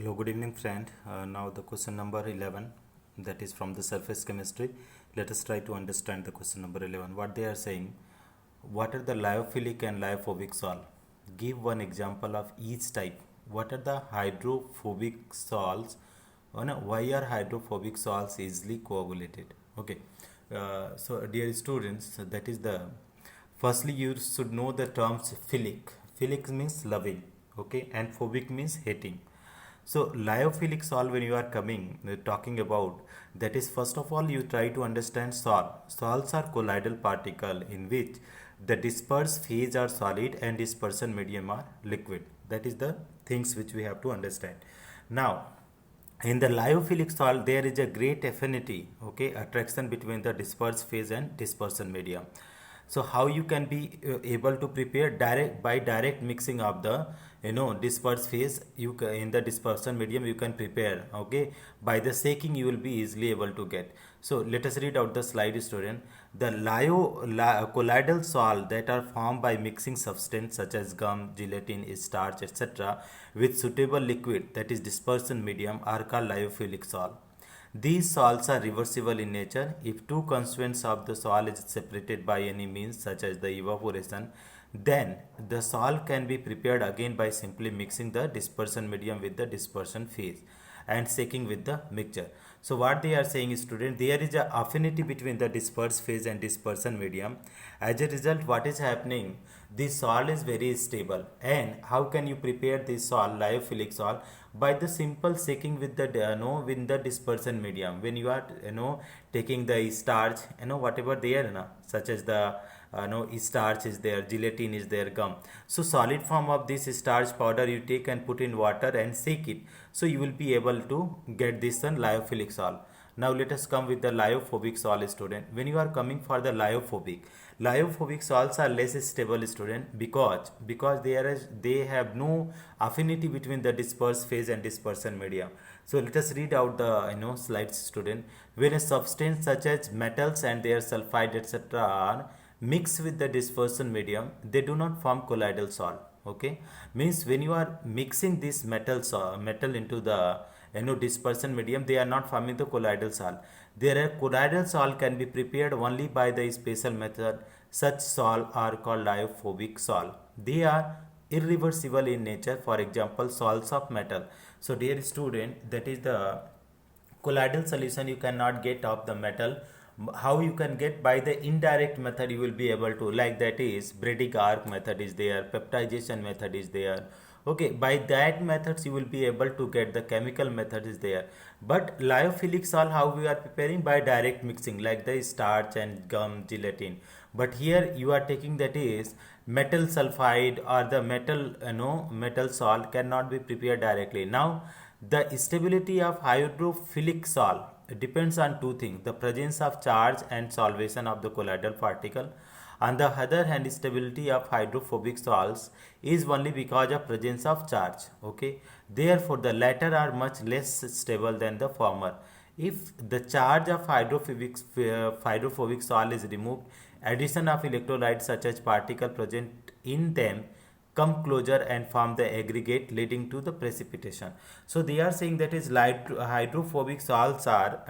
Hello, good evening, friend. Now the question number 11, that is from the surface chemistry. Let us try to understand the question number 11. What they are saying, what are the lyophilic and lyophobic salt? Give one example of each type. What are the hydrophobic salts? Why are hydrophobic salts easily coagulated? Okay. So, dear students, that is the firstly you should know the terms philic. Philic means loving, okay, and phobic means hating. So lyophilic salt, when you are coming talking about, that is first of all you try to understand salt. Salts are colloidal particle in which the dispersed phase are solid and dispersion medium are liquid. That is the things which we have to understand. Now in the lyophilic salt there is a great affinity, okay, attraction between the dispersed phase and dispersion medium. So how you can be able to prepare direct by direct mixing of the dispersed phase, in the dispersion medium you can prepare, okay. By the shaking you will be easily able to get. So let us read out the slide, student. The colloidal salt that are formed by mixing substance such as gum, gelatin, starch, etc. with suitable liquid, that is dispersion medium, are called lyophilic salt. These salts are reversible in nature. If two constituents of the salt is separated by any means such as the evaporation, then the salt can be prepared again by simply mixing the dispersion medium with the dispersion phase and shaking with the mixture. So what they are saying is, student, there is a affinity between the dispersed phase and dispersion medium. As a result, what is happening? This salt is very stable. And how can you prepare this salt, lyophilic salt? By the simple shaking with the with the dispersion medium. When you are taking the starch, whatever there, such as the starch is there, gelatin is there, gum. So solid form of this starch powder you take and put in water and shake it. So you will be able to get this lyophilic salt. Now let us come with the lyophobic salt, student. When you are coming for the lyophobic salts are less stable, student, because they have no affinity between the dispersed phase and dispersion medium. So let us read out the slides, student. When a substance such as metals and their sulfide etc. are mixed with the dispersion medium, they do not form colloidal salt. Okay, means when you are mixing this metal into the dispersion medium, they are not forming the colloidal salt. Their colloidal salt can be prepared only by the special method. Such salt are called lyophobic salt. They are irreversible in nature. For example, salts of metal. So dear student, that is the colloidal solution you cannot get of the metal. How you can get? By the indirect method you will be able to, like that is Bredig arc method is there, peptidization method is there. Okay, by that methods you will be able to get, the chemical method is there. But lyophilic salt, how we are preparing? By direct mixing, like the starch and gum, gelatin. But here you are taking, that is metal sulfide or the metal salt cannot be prepared directly. Now the stability of hydrophilic salt depends on two things: the presence of charge and solvation of the colloidal particle. On the other hand, stability of hydrophobic salts is only because of presence of charge. Okay, therefore the latter are much less stable than the former. If the charge of hydrophobic salt is removed, addition of electrolytes such as particle present in them come closer and form the aggregate, leading to the precipitation. So they are saying that is hydrophobic salts are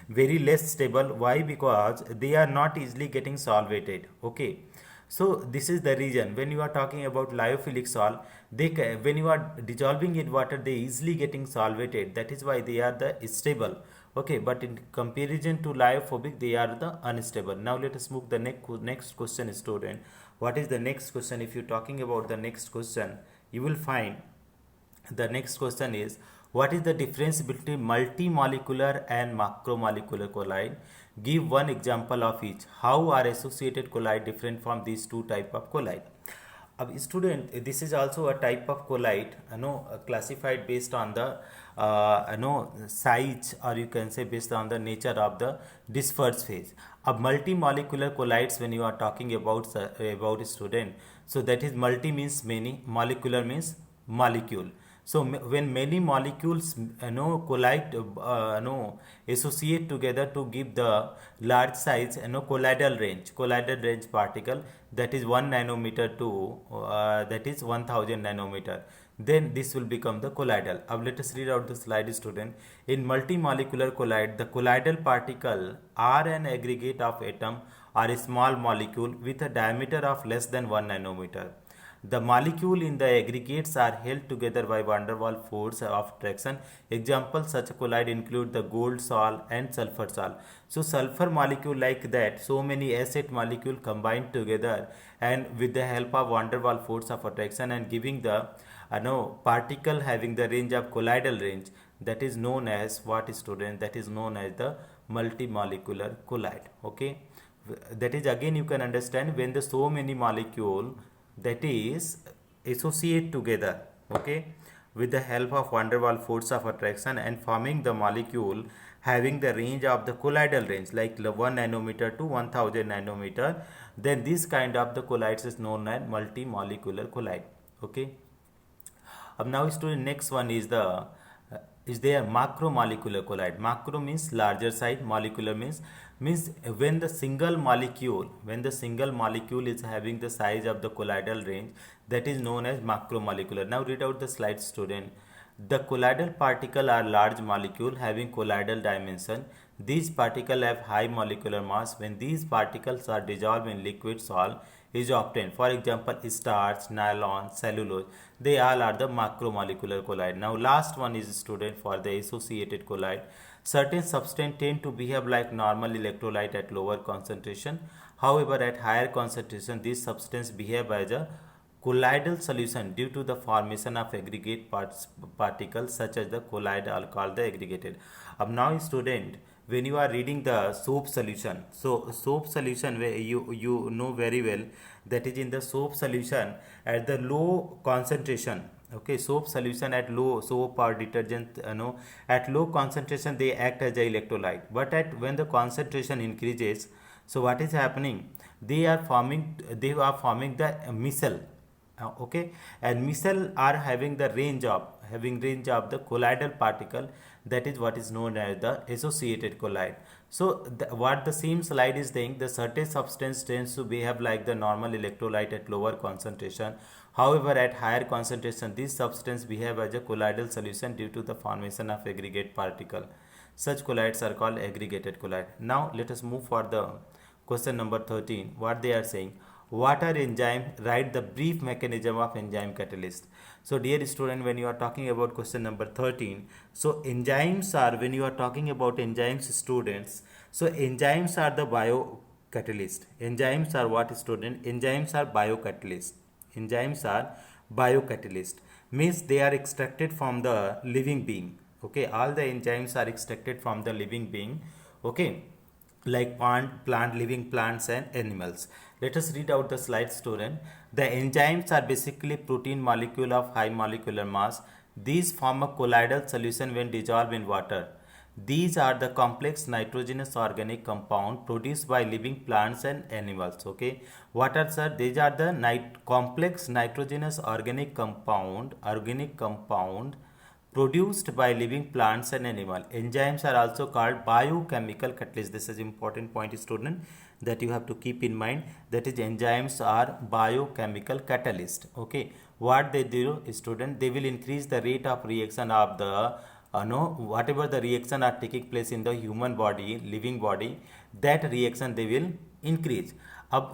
very less stable. Why? Because they are not easily getting solvated. Okay, so this is the reason. When you are talking about lyophilic salt, when you are dissolving in water, they easily getting solvated. That is why they are the stable. Okay, but in comparison to lyophobic, they are the unstable. Now let us move the next question, student. What is the next question? If you're talking about the next question, you will find the next question is, what is the difference between multimolecular and macromolecular colloid? Give one example of each. How are associated colloid different from these two type of colloid? Student, this is also a type of colloid, classified based on the size, or you can say based on the nature of the dispersed phase. A multimolecular colloids, when you are talking about student, so that is multi means many, molecular means molecule. So when many molecules collide, associate together to give the large size colloidal range particle, that is 1 nanometer to that is 1000 nanometer. then this will become the colloidal. Now let us read out the slide, student. In multimolecular colloid, the colloidal particle are an aggregate of atom or a small molecule with a diameter of less than 1 nanometer. The molecule in the aggregates are held together by van der Waals force of attraction. Examples such colloid include the gold salt and sulfur salt. So sulfur molecule like that, so many acid molecule combined together and with the help of van der Waals force of attraction and giving the particle having the range of colloidal range, that is known as what, student? That is known as the multimolecular colloid. Okay, that is again you can understand when the so many molecule that is associate together, okay, with the help of van der Waals force of attraction and forming the molecule having the range of the colloidal range like 1 nanometer to 1000 nanometer, then this kind of the colloids is known as multimolecular colloid. Okay, now student, next one is the is there macromolecular colloid. Macro means larger size, molecular means when the single molecule is having the size of the colloidal range, that is known as macromolecular. Now read out the slide, student. The colloidal particle are large molecule having colloidal dimension. These particles have high molecular mass. When these particles are dissolved in liquid salt is obtained. For example, starch, nylon, cellulose, they all are the macromolecular colloid. Now last one is, student, for the associated colloid. Certain substances tend to behave like normal electrolyte at lower concentration. However, at higher concentration, these substances behave as a colloidal solution due to the formation of aggregate particles such as the colloid are called the aggregated. Now student, when you are reading the soap solution, so soap solution where you know very well, that is in the soap solution at the low concentration. Okay, soap solution at low, soap or detergent, at low concentration they act as a electrolyte, but at when the concentration increases, so what is happening, they are forming the micelle. Okay, and micelle are having the range of the colloidal particle, that is what is known as the associated colloid. So what the same slide is saying, the certain substance tends to behave like the normal electrolyte at lower concentration. However, at higher concentration, these substances behave as a colloidal solution due to the formation of aggregate particle. Such colloids are called aggregated colloid. Now let us move for the question number 13. What they are saying, what are enzymes? Write the brief mechanism of enzyme catalyst. So dear student, when you are talking about question number 13, so enzymes are, when you are talking about enzymes, students, so enzymes are the biocatalyst. Enzymes are what, student? Enzymes are biocatalyst. Enzymes are biocatalyst, means they are extracted from the living being. Okay, all the enzymes are extracted from the living being. Okay, like living plants and animals. Let us read out the slide, student. The enzymes are basically protein molecule of high molecular mass. These form a colloidal solution when dissolved in water. These are the complex nitrogenous organic compound produced by living plants and animals. Okay, what are, sir? These are the complex nitrogenous organic compound produced by living plants and animal. Enzymes are also called biochemical catalysts. This is important point, student, that you have to keep in mind, that is enzymes are biochemical catalyst. Okay, what they do, student, they will increase the rate of reaction of the whatever the reaction are taking place in the human body, living body, that reaction they will increase.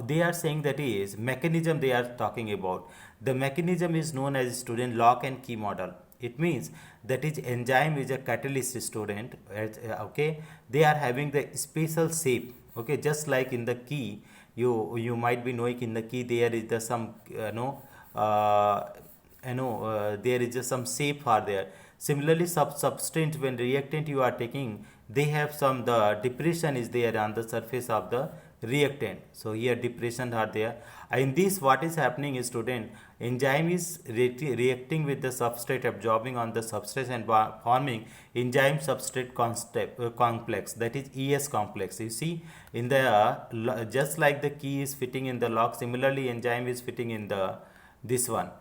They are saying that is mechanism they are talking about. The mechanism is known as, student, lock and key model. It means that is enzyme is a catalyst, student. Okay, they are having the special shape. Okay, just like in the key, you might be knowing in the key there is the some there is just some shape are there. Similarly, substance when reactant you are taking, they have some, the depression is there on the surface of the reactant. So here depression are there. In this, what is happening is, student, enzyme is reacting with the substrate, absorbing on the substrate and forming enzyme substrate complex, that is ES complex. You see in the just like the key is fitting in the lock, similarly enzyme is fitting in the this one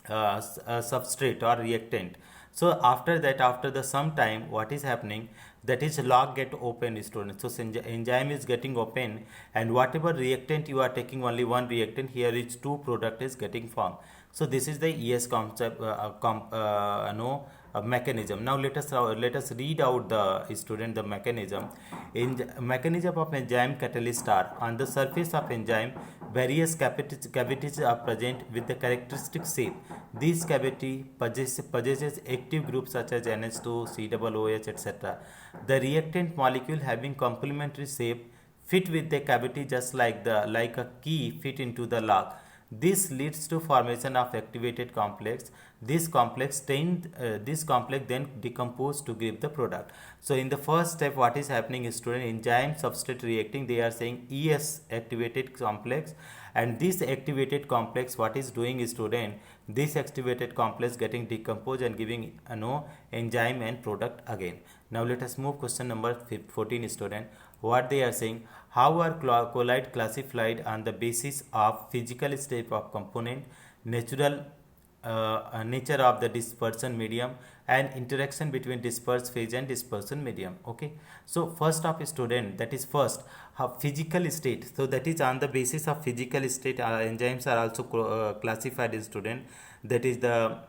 substrate or reactant. So after that, after the some time, what is happening, that is lock get open, students. So enzyme is getting open, and whatever reactant you are taking, only one reactant, here is two product is getting formed. So this is the ES concept, no, mechanism. Now let us read out the student the mechanism. In the mechanism of enzyme catalyst are on the surface of enzyme, various cavities are present with the characteristic shape. These cavity possesses active groups such as NH2, COOH, etc. The reactant molecule having complementary shape fit with the cavity just like a key fit into the lock. This leads to formation of activated complex. This complex then decompose to give the product. So in the first step, what is happening is student enzyme substrate reacting. They are saying ES activated complex, and this activated complex what is doing is student this activated complex getting decomposed and giving enzyme and product again. Now let us move question number 14 student. What they are saying, how are colloid classified on the basis of physical state of component, natural nature of the dispersion medium, and interaction between dispersed phase and dispersion medium. Okay, so first of student, that is first physical state. So that is on the basis of physical state enzymes are also classified in student. That is the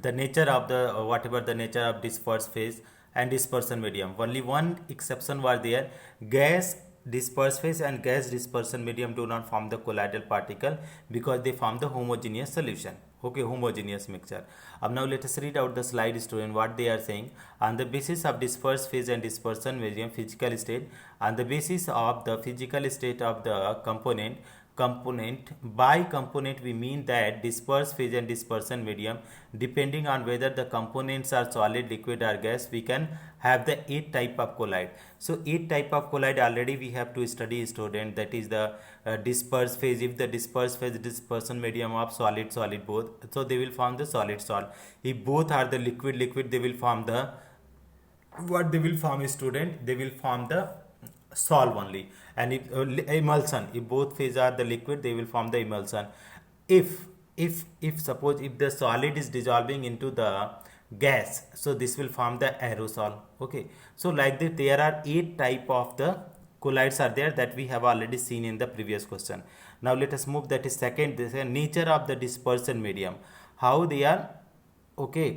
the nature of the whatever the nature of dispersed phase and dispersion medium. Only one exception was there. Gas dispersed phase and gas dispersion medium do not form the colloidal particle because they form the homogeneous solution. Okay, homogeneous mixture. Now let us read out the slide student what they are saying. On the basis of dispersed phase and dispersion medium physical state, on the basis of the physical state of the component, by component we mean that dispersed phase and dispersion medium, depending on whether the components are solid, liquid or gas, we can have the 8 type of colloid. So 8 type of colloid already we have to study student. That is the dispersed phase. If the dispersed phase dispersion medium of solid both, so they will form the solid. If both are the liquid, they will form the what they will form is student, they will form the solve only. And if emulsion, if both phase are the liquid, they will form the emulsion. If suppose if the solid is dissolving into the gas, so this will form the aerosol. Okay, so like that there are 8 type of the colloids are there that we have already seen in the previous question. Now let us move, that is second, this is nature of the dispersion medium, how they are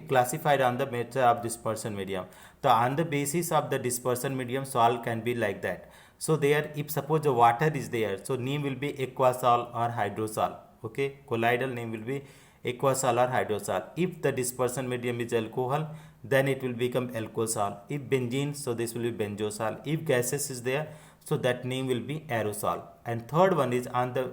classified on the nature of dispersion medium. So on the basis of the dispersion medium, sol can be like that. So there, if suppose the water is there, so name will be aquasol or hydrosol. Okay, colloidal name will be aquasol or hydrosol. If the dispersion medium is alcohol, then it will become alkosol. If benzene, so this will be benzosol. If gases is there, so that name will be aerosol. And third one is on the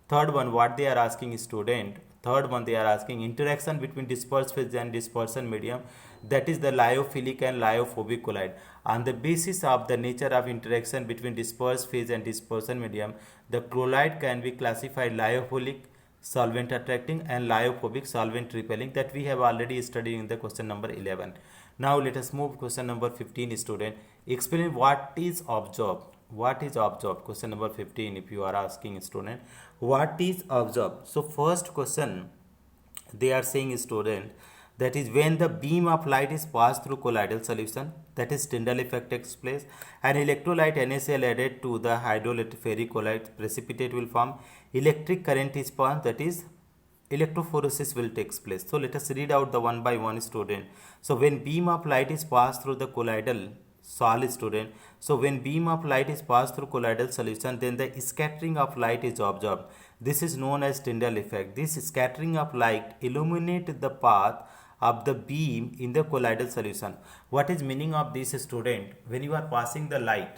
third one what they are asking student. Third one they are asking interaction between dispersed phase and dispersion medium, that is the lyophilic and lyophobic colloid. On the basis of the nature of interaction between dispersed phase and dispersion medium, the colloid can be classified lyophilic, solvent attracting, and lyophobic, solvent repelling, that we have already studied in the question number 11. Now let us move question number 15 student. Explain what is absorbed. What is absorbed? Question number 15 if you are asking student what is absorbed. So first question they are saying student, that is when the beam of light is passed through colloidal solution, that is Tyndall effect takes place, and electrolyte NaCl added to the hydrolytic ferric colloid, precipitate will form, electric current is passed, that is electrophoresis will take place. So let us read out the one by one student. So when beam of light is passed through the colloidal solid student, so when beam of light is passed through colloidal solution, then the scattering of light is observed. This is known as Tyndall effect. This scattering of light illuminate the path of the beam in the colloidal solution. What is meaning of this student? When you are passing the light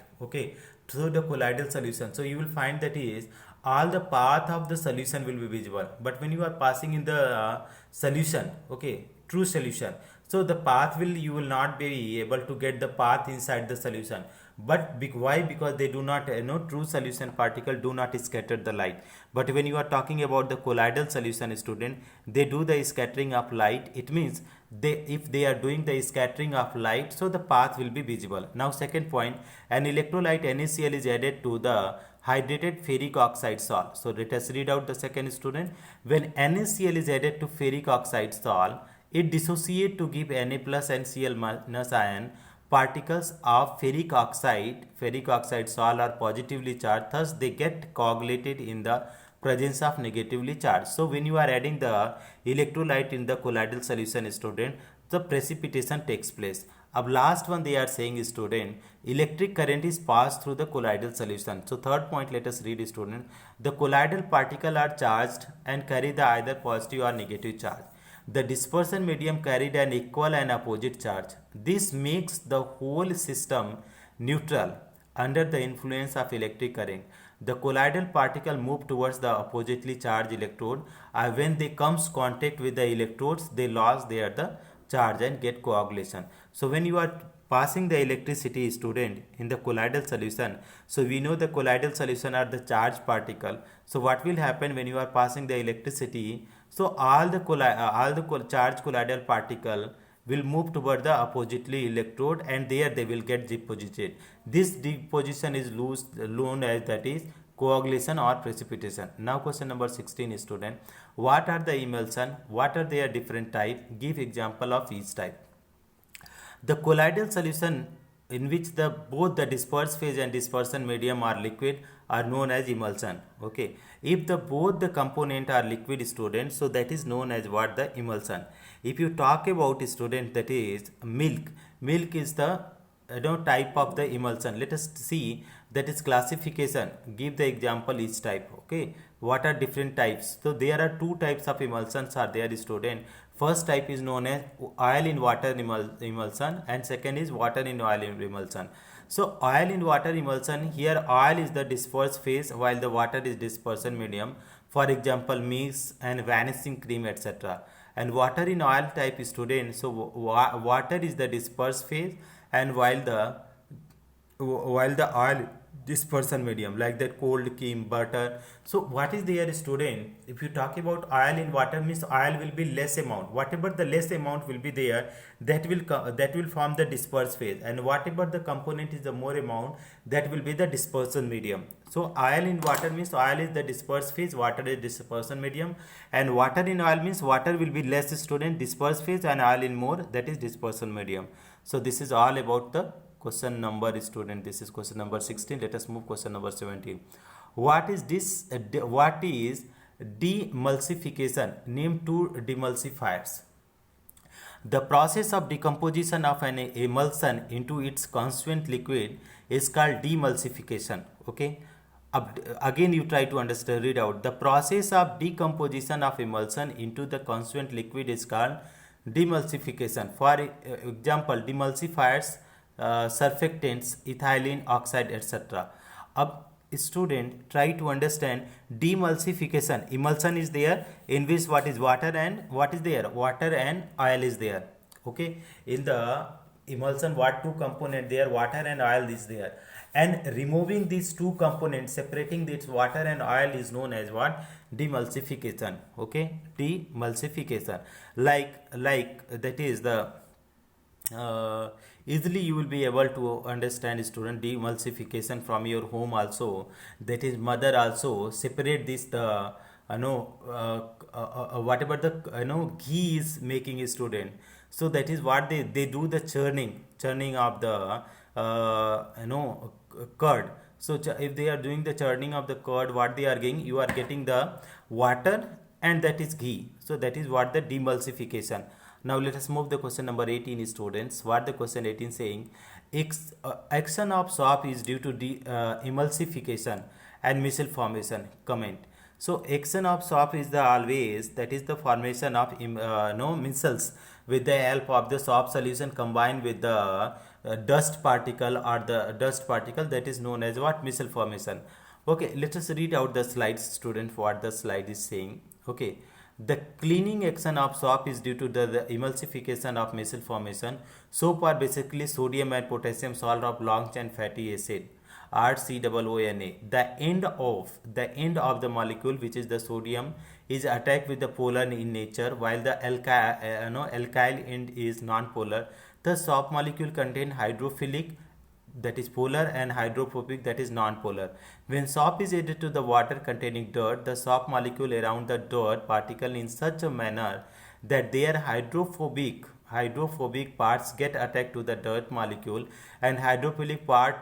through the colloidal solution, so you will find that is all the path of the solution will be visible. But when you are passing in the solution, true solution, so the path you will not be able to get the path inside the solution. But why? Because they do not true solution particle do not scatter the light. But when you are talking about the colloidal solution student, they do the scattering of light. It means if they are doing the scattering of light, so the path will be visible. Now second point, an electrolyte NaCl is added to the hydrated ferric oxide salt. So let us read out the second student. When NaCl is added to ferric oxide salt, it dissociates to give Na plus and Cl minus ion. Particles of ferric oxide salt are positively charged, thus they get coagulated in the presence of negatively charged. So when you are adding the electrolyte in the colloidal solution, student, the precipitation takes place. अब last one they are saying, student, electric current is passed through the colloidal solution. So third point, let us read, student. The colloidal particles are charged and carry the either positive or negative charge. The dispersion medium carried an equal and opposite charge. This makes the whole system neutral under the influence of electric current. The colloidal particle move towards the oppositely charged electrode. When they comes contact with the electrodes, they lose the charge and get coagulation. So when you are passing the electricity, student, in the colloidal solution, so we know the colloidal solution are the charged particle. So what will happen when you are passing the electricity? So all the charged colloidal particle will move toward the oppositely electrode, and there they will get deposited. This deposition is known as, that is, coagulation or precipitation. Now question number 16, student. What are the emulsion? What are their different type? Give example of each type. The colloidal solution in which both the dispersed phase and dispersion medium are liquid are known as emulsion. Okay, if both the component are liquid, student, so that is known as what? The emulsion. If you talk about, student, that is milk is the type of the emulsion. Let us see that is classification. Give the example each type. Okay, what are different types? So there are two types of emulsions are there, student. First type is known as oil in water emulsion, and second is water in oil emulsion. So oil in water emulsion, here oil is the dispersed phase while the water is dispersion medium. For example, mist and vanishing cream, etc. And water in oil type, student, so water is the dispersed phase, and while the oil dispersion medium, like that cold cream, butter. So what is there, student? If you talk about oil in water, means oil will be less amount. Whatever the less amount will be there, that will form the dispersed phase, and whatever the component is the more amount, that will be the dispersion medium. So oil in water means oil is the dispersed phase, water is dispersion medium, and water in oil means water will be less, student, dispersed phase, and oil in more, that is dispersion medium. So this is all about the question number, student. This is question number 16. Let us move question number 17. What is this? What is demulsification? Name two demulsifiers. The process of decomposition of an emulsion into its constituent liquid is called demulsification. Okay. Again, you try to understand, read out. The process of decomposition of emulsion into the constituent liquid is called demulsification. For example, demulsifiers, surfactants, ethylene oxide, etc. अब student try to understand demulsification. Emulsion is there in which what is water and what is there? Water and oil is there. Okay, in the emulsion, what two component there? Water and oil is there. And removing these two components, separating this water and oil, is known as what? Demulsification. Okay, demulsification. Like that is the easily you will be able to understand, student, demulsification from your home also. That is, mother also separate this whatever the ghee is making, a student. So that is what they do, the churning of the curd. So if they are doing the churning of the curd, what they are getting, you are getting the water, and that is ghee. So that is what the demulsification. Now let us move the question number 18, students. What the question 18 saying? Action of soap is due to emulsification and micelle formation. Comment. So action of soap is the always, that is the formation of micelles with the help of the soap solution combined with the dust particle, or the dust particle, that is known as what? Micelle formation. Okay, let us read out the slides, student, what the slide is saying. Okay. The cleaning action of soap is due to the emulsification of micelle formation. Soap are basically sodium and potassium salt of long chain fatty acid, RCOONA. The end of the molecule, which is the sodium, is attacked with the polar in nature, while the alkyl end is non-polar. The soap molecule contain hydrophilic, that is polar, and hydrophobic, that is non-polar. When soap is added to the water containing dirt, the soap molecule around the dirt particle in such a manner that their hydrophobic parts get attached to the dirt molecule, and hydrophilic part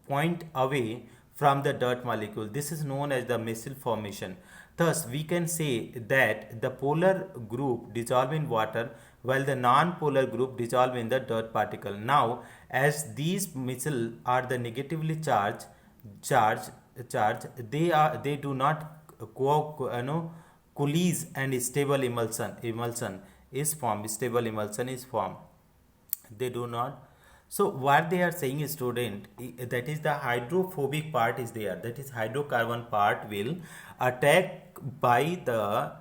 point away from the dirt molecule. This is known as the micelle formation. Thus, we can say that the polar group dissolve in water while the non-polar group dissolve in the dirt particle. Now, as these micelles are the negatively charged, charge, they do not coalesce and stable emulsion is formed. Stable emulsion is formed. They do not. So what they are saying is, student, that is the hydrophobic part is there, that is hydrocarbon part will attack by the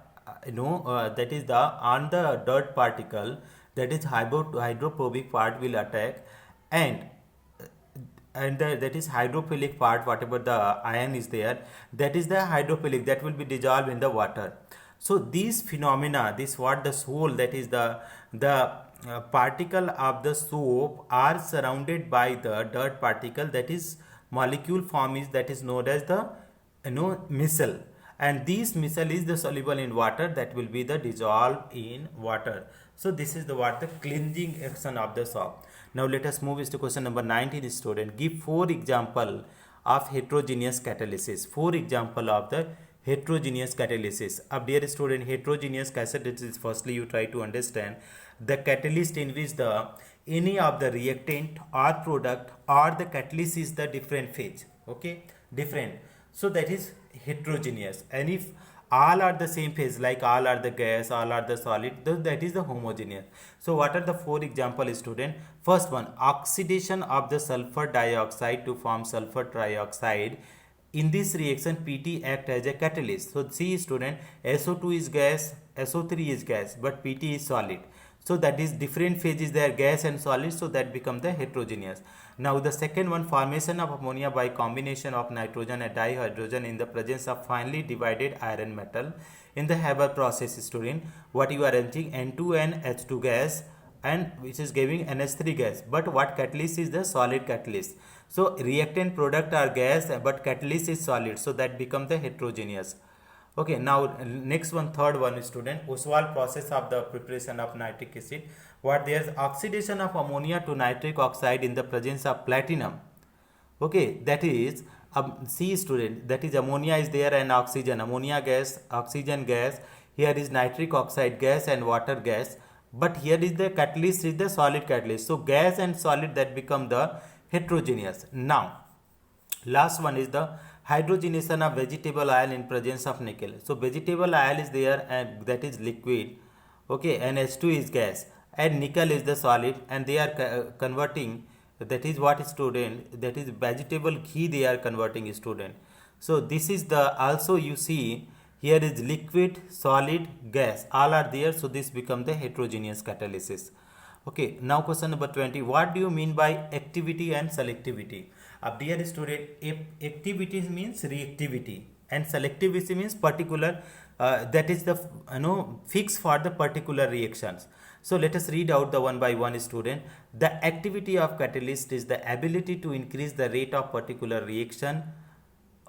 that is the on the dirt particle, that is hydrophobic part will attack, and that is hydrophilic part, whatever the ion is there, that is the hydrophilic that will be dissolved in the water. So these phenomena, this what the soul, that is the particle of the soap are surrounded by the dirt particle, that is molecule form is that is known as the micelle, and this micelle is the soluble in water, that will be the dissolved in water. So this is the what the cleansing action of the soap. Now let us move to question number 19, student. Give 4 example of heterogeneous catalysis. 4 example of the heterogeneous catalysis. अब dear student, heterogeneous catalysis, firstly you try to understand the catalyst in which the any of the reactant or product or the catalyst is the different phase. Okay, different. So that is heterogeneous. And if all are the same phase, like all are the gas, all are the solid, that is the homogeneous. So what are the 4 example, student? First one, oxidation of the sulfur dioxide to form sulfur trioxide. In this reaction, PT act as a catalyst. So see, student, SO2 is gas, SO3 is gas, but PT is solid. So that is different phases there, gas and solid, so that become the heterogeneous. Now the second one, formation of ammonia by combination of nitrogen and dihydrogen in the presence of finely divided iron metal. In the Haber process, student, what you are entering N2 and H2 gas, and which is giving NH3 gas, but what catalyst is the solid catalyst. So reactant product are gas, but catalyst is solid, so that become the heterogeneous. Okay, now next one, third one, student, Ostwald process of the preparation of nitric acid. What there is oxidation of ammonia to nitric oxide in the presence of platinum. Okay, that is see, student, that is ammonia is there and oxygen, ammonia gas, oxygen gas, here is nitric oxide gas and water gas, but here is the catalyst is the solid catalyst. So gas and solid, that become the heterogeneous. Now last one is the hydrogenation of vegetable oil in presence of nickel. So vegetable oil is there and that is liquid, okay, and H2 is gas and nickel is the solid, and they are converting, that is what, student, that is vegetable ghee they are converting, student. So this is the, also you see here is liquid, solid, gas, all are there, so this become the heterogeneous catalysis. Okay, now question number 20, what do you mean by activity and selectivity? Dear student, if activity means reactivity and selectivity means particular, that is the fix for the particular reactions. So let us read out the one by one, student. The activity of catalyst is the ability to increase the rate of particular reaction.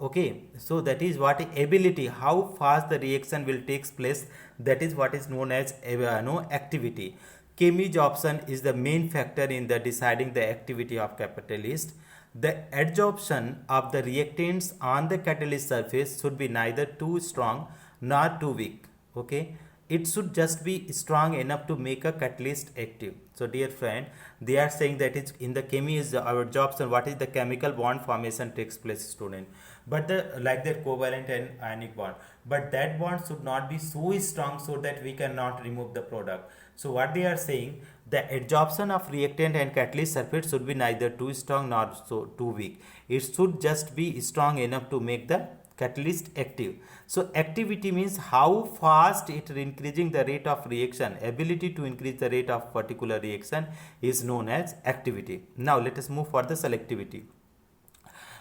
Okay, so that is what ability, how fast the reaction will takes place, that is what is known as activity. Chemistry option is the main factor in the deciding the activity of catalyst. The adsorption of the reactants on the catalyst surface should be neither too strong nor too weak. Okay, it should just be strong enough to make a catalyst active. So dear friend, they are saying that it's in the chemistry is our adsorption, what is the chemical bond formation takes place, student, but the like that covalent and ionic bond, but that bond should not be so strong so that we cannot remove the product. So what they are saying, the adsorption of reactant and catalyst surface should be neither too strong nor so too weak. It should just be strong enough to make the catalyst active. So activity means how fast it is increasing the rate of reaction. Ability to increase the rate of particular reaction is known as activity. Now let us move for the selectivity.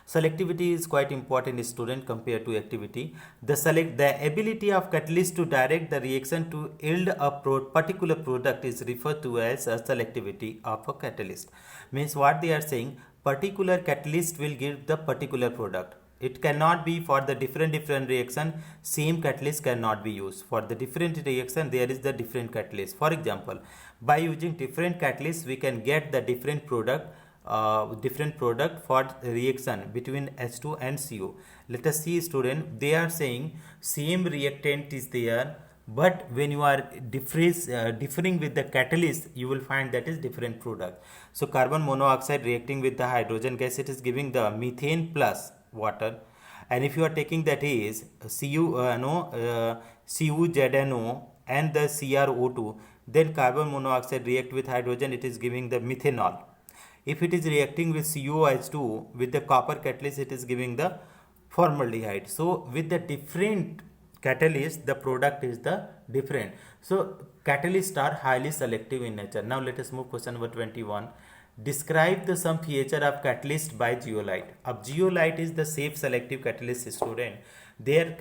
Selectivity is quite important, student, compared to activity. The ability of catalyst to direct the reaction to yield a particular product is referred to as a selectivity of a catalyst. Means what they are saying, particular catalyst will give the particular product. It cannot be for the different reaction, same catalyst cannot be used. For the different reaction, there is the different catalyst. For example, by using different catalysts, we can get the different product different product for reaction between H2 and CO. Let us see, student, they are saying same reactant is there, but when you are differing with the catalyst, you will find that is different product. So carbon monoxide reacting with the hydrogen gas, it is giving the methane plus water. And if you are taking that is CuZNO and the CrO2, then carbon monoxide react with hydrogen, it is giving the methanol. If it is reacting with CuOH2 with the copper catalyst, it is giving the formaldehyde. So with the different catalyst, the product is the different. So catalysts are highly selective in nature. Now let us move question number 21. Describe the some feature of catalyst by zeolite. अब zeolite is the safe selective catalyst, student. Their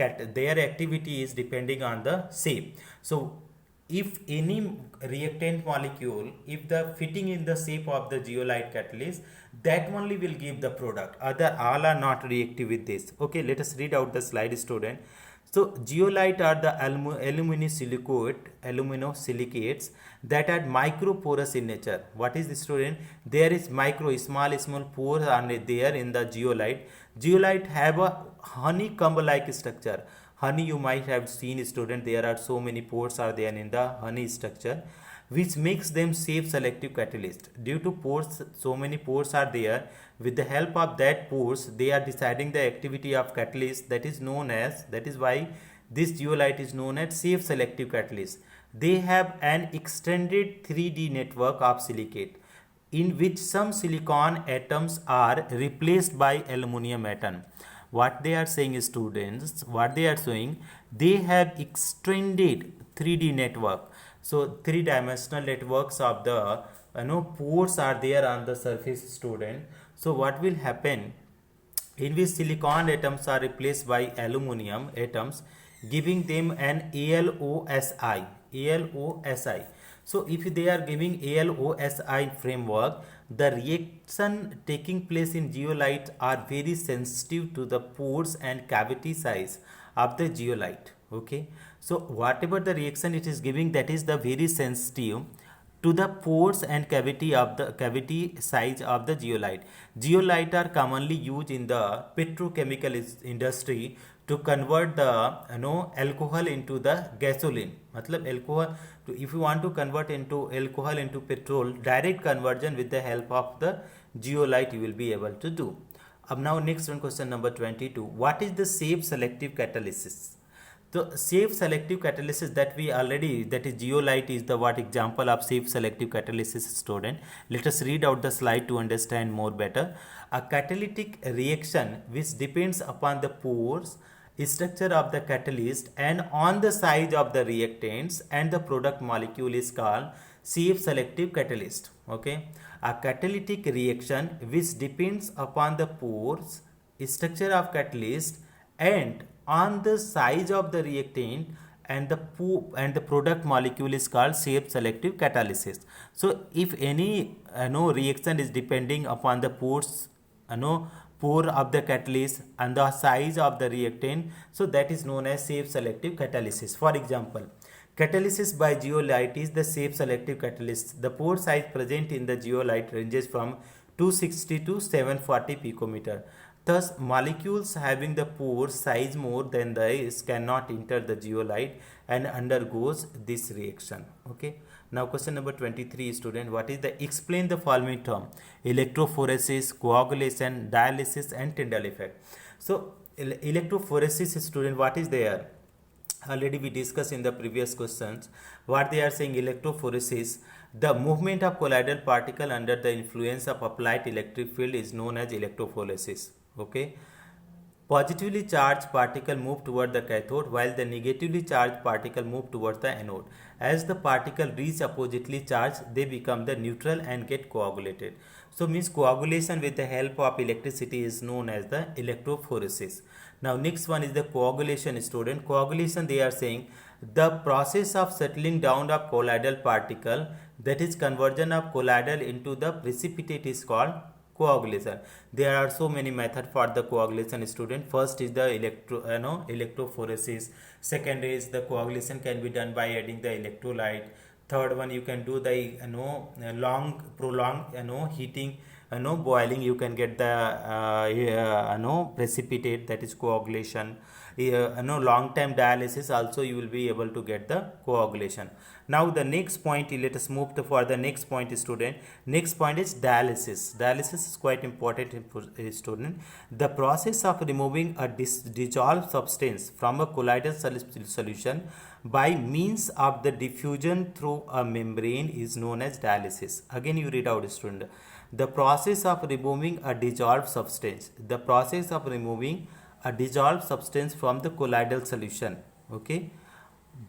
activity is depending on the shape. So if any reactant molecule, if the fitting in the shape of the zeolite catalyst, that only will give the product. Other all are not reactive with this. Okay, let us read out the slide, student. So zeolite are the aluminosilicates that are microporous in nature. What is the, student? There is small pores are there in the zeolite. Zeolite have a honeycomb like structure. Honey, you might have seen, student, there are so many pores are there in the honey structure, which makes them safe selective catalyst. Due to pores, so many pores are there. With the help of that pores, they are deciding the activity of catalyst, that is why this zeolite is known as safe selective catalyst. They have an extended 3D network of silicate, in which some silicon atoms are replaced by aluminum atom. What they are saying, students, what they are showing, they have extended 3D network. So three-dimensional networks of the pores are there on the surface, student. So what will happen, in which silicon atoms are replaced by aluminum atoms, giving them an ALOSI. ALOSI. So if they are giving ALOSI framework, the reaction taking place in zeolite are very sensitive to the pores and cavity size of the zeolite. Okay, so whatever the reaction it is giving, that is the very sensitive to the pores and cavity size of the zeolite. Zeolite are commonly used in the petrochemical industry to convert the alcohol into the gasoline. मतलब alcohol, if you want to convert into alcohol into petrol, direct conversion with the help of the zeolite you will be able to do. Now next one, question number 22. What is the safe selective catalysis? The safe selective catalysis that we already, that is zeolite is the what example of safe selective catalysis, student. Let us read out the slide to understand more better. A catalytic reaction which depends upon the pores, structure of the catalyst and on the size of the reactants and the product molecule is called safe selective catalyst. Okay, a catalytic reaction which depends upon the pores, structure of catalyst and on the size of the reactant and the product molecule is called safe selective catalysis. So if any reaction is depending upon the pores, pore of the catalyst and the size of the reactant, so that is known as safe selective catalysis. For example, catalysis by zeolite is the safe selective catalyst. The pore size present in the zeolite ranges from 260 to 740 picometer. Thus, molecules having the pore size more than this cannot enter the zeolite and undergoes this reaction. Okay. Now, question number 23, student. What is the, explain the following term: electrophoresis, coagulation, dialysis, and Tyndall effect. So, electrophoresis, student, what is there? Already we discussed in the previous questions. What they are saying, electrophoresis, the movement of colloidal particle under the influence of applied electric field is known as electrophoresis. Okay. Positively charged particle move toward the cathode while the negatively charged particle move towards the anode. As the particle reach oppositely charged, they become the neutral and get coagulated. So means coagulation with the help of electricity is known as the electrophoresis. Now next one is the coagulation, student. Coagulation, they are saying the process of settling down of colloidal particle, that is conversion of colloidal into the precipitate, is called coagulation. There are so many methods for the coagulation, student. First is the electrophoresis. Second is the coagulation can be done by adding the electrolyte. Third one, you can do the prolonged heating boiling, you can get the precipitate, that is coagulation. Long time dialysis also you will be able to get the coagulation. Now the next point, let us move to for the next point, student. Next point is dialysis. Dialysis is quite important student. The process of removing a dissolved substance from a colloidal solution by means of the diffusion through a membrane is known as dialysis. Again you read out, student. The process of removing a dissolved substance. The process of removing a dissolved substance from the colloidal solution, okay,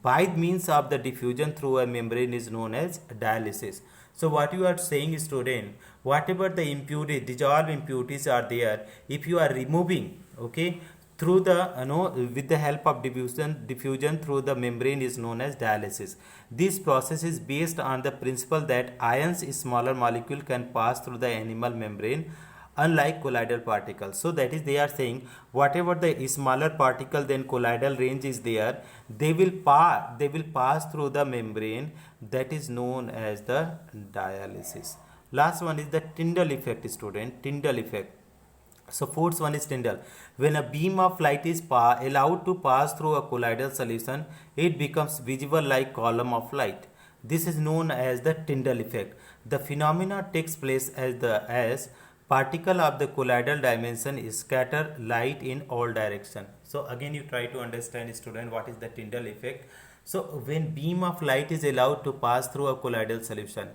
by means of the diffusion through a membrane is known as dialysis. So what you are saying, student, whatever the impurities, dissolved impurities are there, if you are removing, okay, through the with the help of diffusion through the membrane is known as dialysis. This process is based on the principle that ions, smaller molecule, can pass through the animal membrane, unlike colloidal particles. So that is, they are saying whatever the smaller particle than colloidal range is there, they will pass through the membrane, that is known as the dialysis. Last one is the Tyndall effect, student. Tyndall effect. So fourth one is Tyndall. When a beam of light is allowed to pass through a colloidal solution, it becomes visible like column of light. This is known as the Tyndall effect. The phenomena takes place as particle of the colloidal dimension scatter light in all direction. So again you try to understand, student, what is the Tyndall effect. So when beam of light is allowed to pass through a colloidal solution,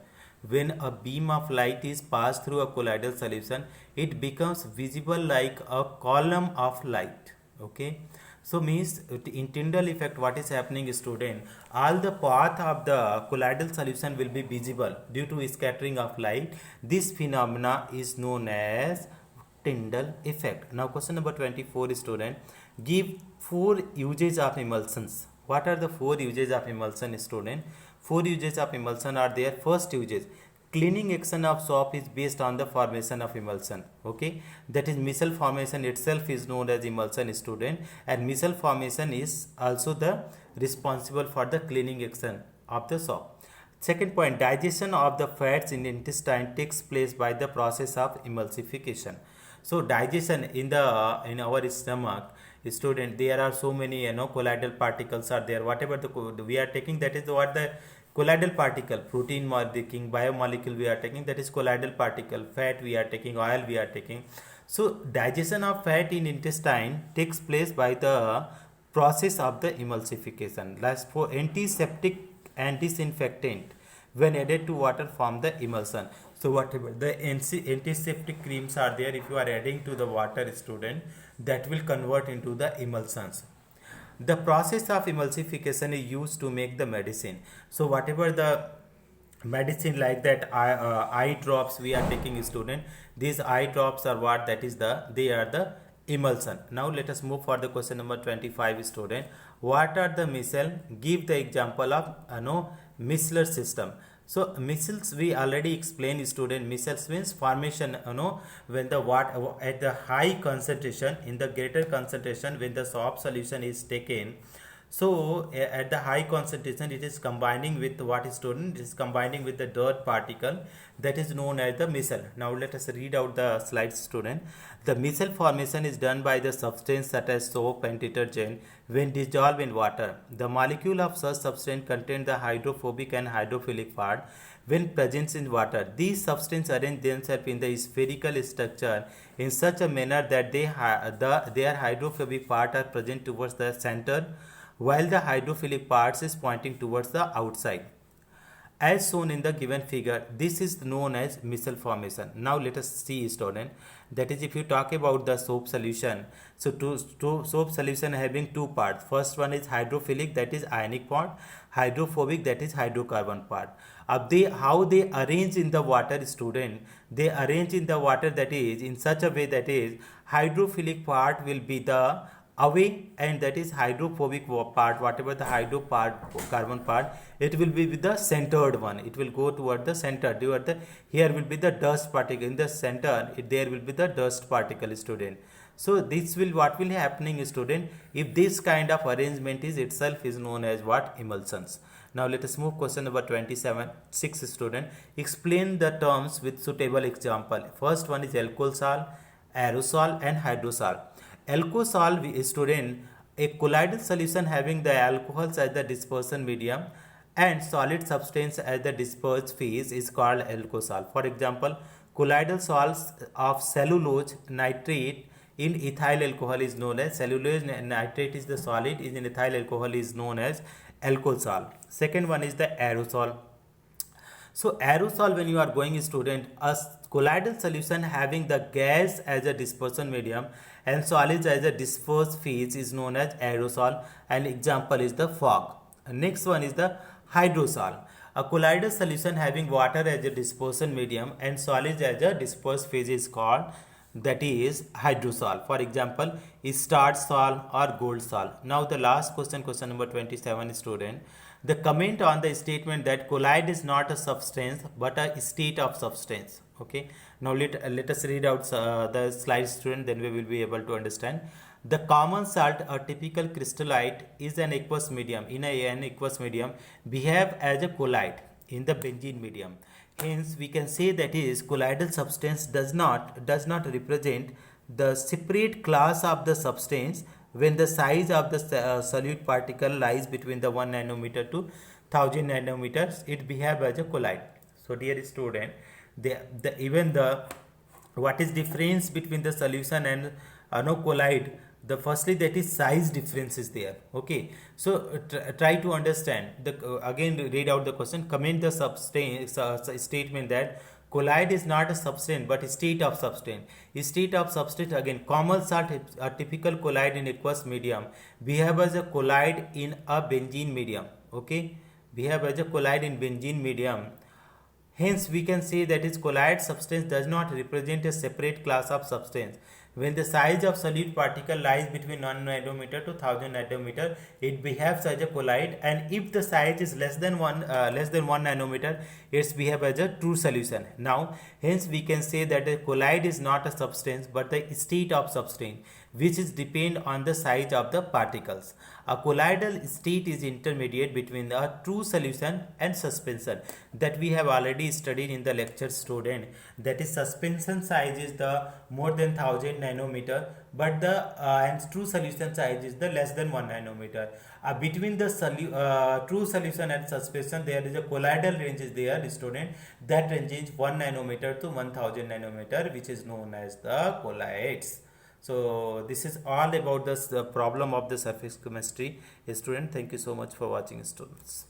when a beam of light is passed through a colloidal solution, it becomes visible like a column of light, okay. So means in Tyndall effect, what is happening, student, all the path of the colloidal solution will be visible due to scattering of light. This phenomena is known as Tyndall effect. Now question number 24, student, give 4 uses of emulsions. What are the 4 uses of emulsion, student? 4 uses of emulsion are there. First uses, cleaning action of soap is based on the formation of emulsion, okay, that is micelle formation itself is known as emulsion, student, and micelle formation is also the responsible for the cleaning action of the soap. Second point, digestion of the fats in intestine takes place by the process of emulsification. So digestion in our stomach, student, there are so many colloidal particles are there. Whatever we are taking, that is what the colloidal particle, protein molecule, biomolecule we are taking, that is colloidal particle. Fat we are taking, oil we are taking. So digestion of fat in intestine takes place by the process of the emulsification. Last, for antiseptic and disinfectant when added to water form the emulsion. So whatever the antiseptic creams are there, if you are adding to the water, student, that will convert into the emulsions. The process of emulsification is used to make the medicine. So whatever the medicine like that eye drops we are taking, student, these eye drops are what, that is they are the emulsion. Now let us move for the question number 25, student. What are the micelle? Give the example of micellar system. So micelles we already explained, student. Micelles means formation, when the water at the high concentration, in the greater concentration, when the soap solution is taken, so at the high concentration it is combining with what, student? It is combining with the dirt particle, that is known as the micelle. Now let us read out the slides, student. The micelle formation is done by the substance such as soap and detergent when dissolved in water. The molecule of such substance contain the hydrophobic and hydrophilic part when present in water. These substances arrange themselves in the spherical structure in such a manner that their hydrophobic part are present towards the center, while the hydrophilic parts is pointing towards the outside. As shown in the given figure, this is known as micelle formation. Now let us see, student, that is, if you talk about the soap solution, so soap solution having 2 parts. First one is hydrophilic, that is ionic part, hydrophobic, that is hydrocarbon part. How they arrange in the water, student, they arrange in the water, that is in such a way that is hydrophilic part will be the away, and that is hydrophobic part, whatever the hydrocarbon part, it will be with the centered one. It will go toward the center. Here will be the dust particle in the center. There will be the dust particle, student. So this will, what will happening, student, if this kind of arrangement is itself is known as what, emulsions. Now let us move question number 27. 6 student. Explain the terms with suitable example. First one is alcohol, aerosol and hydrosol. Alcohol, student, a colloidal solution having the alcohols as the dispersion medium and solid substance as the dispersed phase is called alcohol. For example, colloidal salts of cellulose nitrate in ethyl alcohol is known as cellulose nitrate is the solid, in ethyl alcohol is known as alcohol. Second one is the aerosol. So aerosol, when you are going student, a colloidal solution having the gas as a dispersion medium and solids as a dispersed phase is known as aerosol, and example is the fog. Next one is the hydrosol. A colloidal solution having water as a dispersion medium and solids as a dispersed phase is called, that is hydrosol. For example, is starch salt or gold salt. Now the last question, question number 27 student. The comment on the statement that colloid is not a substance but a state of substance. Okay. Now let us read out the slide student, then we will be able to understand. The common salt, a typical crystallite, is an aqueous medium. In an aqueous medium, behave as a colloid in the benzene medium. Hence, we can say that is colloidal substance does not represent the separate class of the substance when the size of the solute particle lies between the 1 nanometer to 1000 nanometers. It behave as a colloid. So, dear student, what is difference between the solution and colloid? The firstly, that is size difference is there. Okay, so try to understand the again read out the question. Comment the substance statement that colloid is not a substance but a state of substance. State of substance, again, common salt, a typical colloid in aqueous medium, behave as a colloid in a benzene medium. Okay, behave as a colloid in benzene medium. Hence, we can say that is colloid substance does not represent a separate class of substance. When the size of solute particle lies between 1 nanometer to 1000 nanometer, it behaves as a colloid, and if the size is less than 1 nanometer, it behaves as a true solution. Now, hence we can say that a colloid is not a substance but the state of substance, which is depend on the size of the particles. A colloidal state is intermediate between a true solution and suspension, that we have already studied in the lecture student. That is, suspension size is the more than 1000 nanometer, but the and true solution size is the less than 1 nanometer. Between the true solution and suspension, there is a colloidal range is there, student. That range is 1 nanometer to 1000 nanometer, which is known as the colloids. So this is all about this problem of the surface chemistry, student. Thank you so much for watching, students.